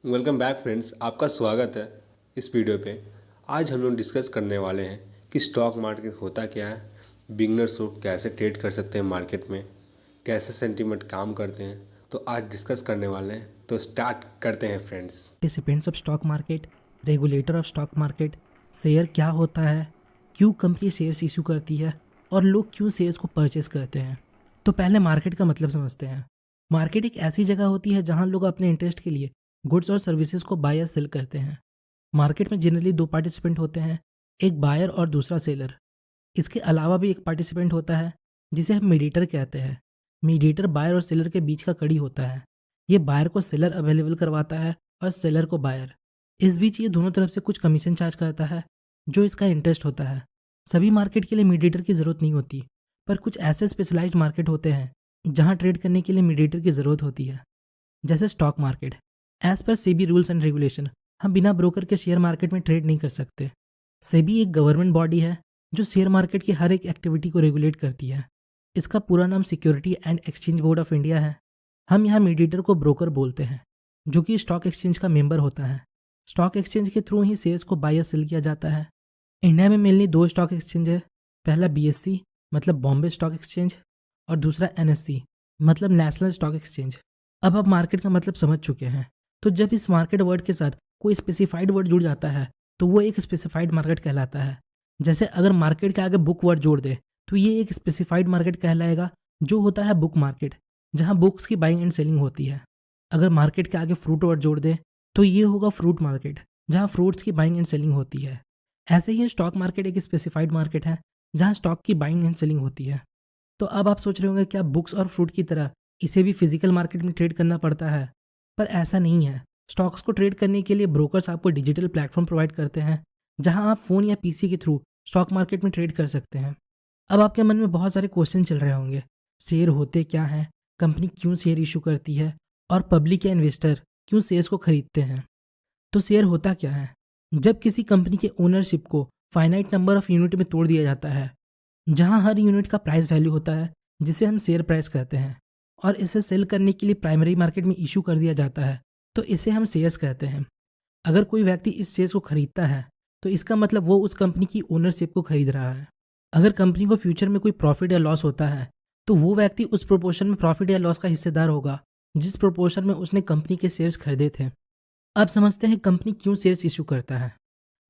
Welcome back friends, आपका स्वागत है इस वीडियो पे। आज हम लोग डिस्कस करने वाले हैं कि स्टॉक मार्केट होता क्या है, बिगनर्स लोग कैसे ट्रेड कर सकते हैं मार्केट में, कैसे सेंटीमेंट काम करते हैं। तो आज डिस्कस करने वाले हैं, तो स्टार्ट करते हैं friends. Participants of stock market, regulator of stock market, share क्या होता है, क्यों कंपनी शेयर्स इशू करती है और लोग क्यों शेयर्स को परचेस करते हैं। तो पहले मार्केट का मतलब समझते हैं। मार्केट एक ऐसी जगह होती है जहां लोग अपने इंटरेस्ट के लिए गुड्स और सर्विसेज को बाय या सेल करते हैं। मार्केट में जनरली दो पार्टिसिपेंट होते हैं, एक बायर और दूसरा सेलर। इसके अलावा भी एक पार्टिसिपेंट होता है जिसे हम मीडिएटर कहते हैं। मीडिएटर बायर और सेलर के बीच का कड़ी होता है। ये बायर को सेलर अवेलेबल करवाता है और सेलर को बायर। इस बीच ये दोनों तरफ से कुछ कमीशन चार्ज करता है जो इसका इंटरेस्ट होता है। सभी मार्केट के लिए मीडिएटर की ज़रूरत नहीं होती, पर कुछ ऐसे स्पेशलाइज्ड मार्केट होते हैं जहां ट्रेड करने के लिए मीडिएटर की ज़रूरत होती है, जैसे stock market. As per SEBI rules and regulation हम बिना ब्रोकर के शेयर मार्केट में ट्रेड नहीं कर सकते। सेबी एक गवर्नमेंट बॉडी है जो शेयर मार्केट की हर एक एक्टिविटी को रेगुलेट करती है। इसका पूरा नाम security and exchange board of India है। हम यहाँ मीडिएटर को ब्रोकर बोलते हैं, जो कि स्टॉक एक्सचेंज का मेंबर होता है। स्टॉक एक्सचेंज के थ्रू ही शेयर्स को बाय या सेल किया जाता है। इंडिया में मेनली दो स्टॉक एक्सचेंज है। पहला बीएससी मतलब बॉम्बे स्टॉक एक्सचेंज, और दूसरा एनएससी मतलब नेशनल स्टॉक एक्सचेंज। अब आप मार्केट का मतलब समझ चुके हैं, तो जब इस मार्केट वर्ड के साथ कोई स्पेसिफाइड वर्ड जुड़ जाता है तो वो एक स्पेसिफाइड मार्केट कहलाता है। जैसे अगर मार्केट के आगे बुक वर्ड जोड़ दे तो ये एक स्पेसिफाइड मार्केट कहलाएगा, जो होता है बुक मार्केट, जहाँ बुक्स की बाइंग एंड सेलिंग होती है। अगर मार्केट के आगे फ्रूट वर्ड जोड़ दे तो ये होगा फ्रूट मार्केट, जहाँ फ्रूट्स की बाइंग एंड सेलिंग होती है। ऐसे ही स्टॉक मार्केट एक स्पेसिफाइड मार्केट है जहाँ स्टॉक की बाइंग एंड सेलिंग होती है। तो अब आप सोच रहे होंगे क्या बुक्स और फ्रूट की तरह इसे भी फिजिकल मार्केट में ट्रेड करना पड़ता है? पर ऐसा नहीं है। स्टॉक्स को ट्रेड करने के लिए ब्रोकर्स आपको डिजिटल प्लेटफॉर्म प्रोवाइड करते हैं, जहां आप फ़ोन या पीसी के थ्रू स्टॉक मार्केट में ट्रेड कर सकते हैं। अब आपके मन में बहुत सारे क्वेश्चन चल रहे होंगे। शेयर होते क्या हैं, कंपनी क्यों शेयर इशू करती है, और पब्लिक या इन्वेस्टर क्यों शेयर्स को खरीदते हैं। तो शेयर होता क्या है? जब किसी कंपनी के ओनरशिप को फाइनाइट नंबर ऑफ यूनिट में तोड़ दिया जाता है, जहां हर यूनिट का प्राइस वैल्यू होता है, जिसे हम शेयर प्राइस कहते हैं, और इसे सेल करने के लिए प्राइमरी मार्केट में इशू कर दिया जाता है, तो इसे हम शेयर्स कहते हैं। अगर कोई व्यक्ति इस शेयर्स को खरीदता है तो इसका मतलब वो उस कंपनी की ओनरशिप को खरीद रहा है। अगर कंपनी को फ्यूचर में कोई प्रॉफिट या लॉस होता है तो वो व्यक्ति उस प्रोपोर्शन में प्रॉफिट या लॉस का हिस्सेदार होगा जिस प्रोपोर्शन में उसने कंपनी के शेयर्स खरीदे थे। अब समझते हैं कंपनी क्यों शेयर्स इशू करता है।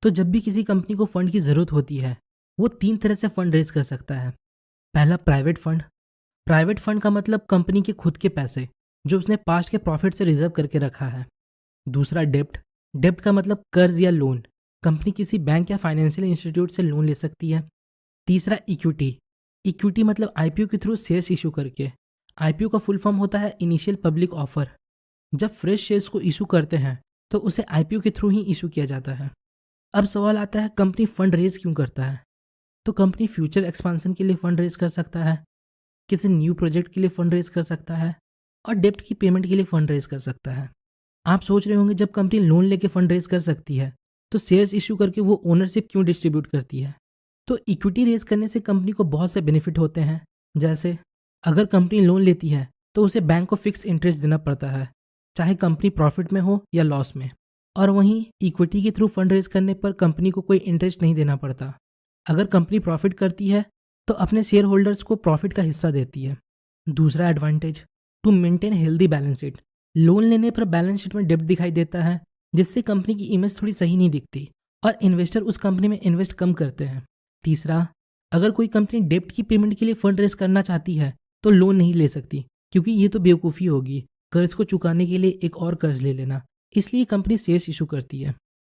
तो जब भी किसी कंपनी को फंड की ज़रूरत होती है, वो तीन तरह से फंड रेज कर सकता है। पहला प्राइवेट फंड। प्राइवेट फंड का मतलब कंपनी के खुद के पैसे जो उसने पास्ट के प्रॉफिट से रिजर्व करके रखा है। दूसरा डेप्ट। डेप्ट का मतलब कर्ज या लोन। कंपनी किसी बैंक या फाइनेंशियल इंस्टीट्यूट से लोन ले सकती है। तीसरा इक्विटी। इक्विटी मतलब आईपीओ के थ्रू शेयर्स इशू करके। आईपीओ का फुल फॉर्म होता है इनिशियल पब्लिक ऑफर। जब फ्रेश शेयर्स को इशू करते हैं तो उसे आईपीओ के थ्रू ही इशू किया जाता है। अब सवाल आता है कंपनी फंड रेज क्यों करता है। तो कंपनी फ्यूचर एक्सपांसन के लिए फंड रेज कर सकता है, किसी न्यू प्रोजेक्ट के लिए फंड रेज कर सकता है, और डेप्ट की पेमेंट के लिए फंड रेज कर सकता है। आप सोच रहे होंगे जब कंपनी लोन लेके फंड रेज कर सकती है तो शेयर्स इशू करके वो ओनरशिप क्यों डिस्ट्रीब्यूट करती है। तो इक्विटी रेज करने से कंपनी को बहुत से बेनिफिट होते हैं। जैसे अगर कंपनी लोन लेती है तो उसे बैंक को फिक्स इंटरेस्ट देना पड़ता है, चाहे कंपनी प्रॉफिट में हो या लॉस में। और वहीं इक्विटी के थ्रू फंड रेज करने पर कंपनी को कोई इंटरेस्ट नहीं देना पड़ता। अगर कंपनी प्रॉफिट करती है तो अपने शेयर होल्डर्स को प्रॉफिट का हिस्सा देती है। दूसरा advantage, to maintain healthy balance sheet. Loan लेने पर बैलेंस शीट में डेब्ट दिखाई देता है, जिससे कंपनी की इमेज थोड़ी सही नहीं दिखती और इन्वेस्टर उस कंपनी में इन्वेस्ट कम करते हैं। तीसरा, अगर कोई कंपनी डेब्ट की पेमेंट के लिए फंड रेज करना चाहती है तो लोन नहीं ले सकती, क्योंकि ये तो बेवकूफ़ी होगी कर्ज को चुकाने के लिए एक और कर्ज ले लेना। इसलिए कंपनी शेयर्स इशू करती है।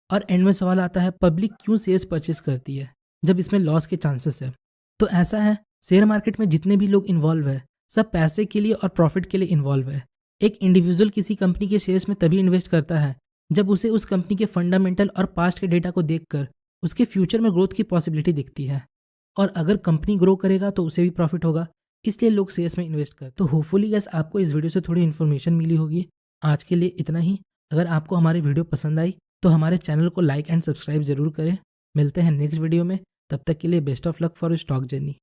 और एंड में सवाल आता है पब्लिक क्यों शेयर्स परचेस करती है जब इसमें लॉस के चांसेस है। तो ऐसा है, शेयर मार्केट में जितने भी लोग इन्वॉल्व है सब पैसे के लिए और प्रॉफिट के लिए इन्वॉल्व है। एक इंडिविजुअल किसी कंपनी के शेयर्स में तभी इन्वेस्ट करता है जब उसे उस कंपनी के फंडामेंटल और पास्ट के डेटा को देखकर उसके फ्यूचर में ग्रोथ की पॉसिबिलिटी दिखती है। और अगर कंपनी ग्रो करेगा तो उसे भी प्रॉफिट होगा, इसलिए लोग शेयर्स में इन्वेस्ट करते हैं। तो होपफुली गाइस आपको इस वीडियो से थोड़ी इन्फॉर्मेशन मिली होगी। आज के लिए इतना ही। अगर आपको हमारी वीडियो पसंद आई तो हमारे चैनल को लाइक एंड सब्सक्राइब जरूर करें। मिलते हैं नेक्स्ट वीडियो में, तब तक के लिए best of luck for stock journey.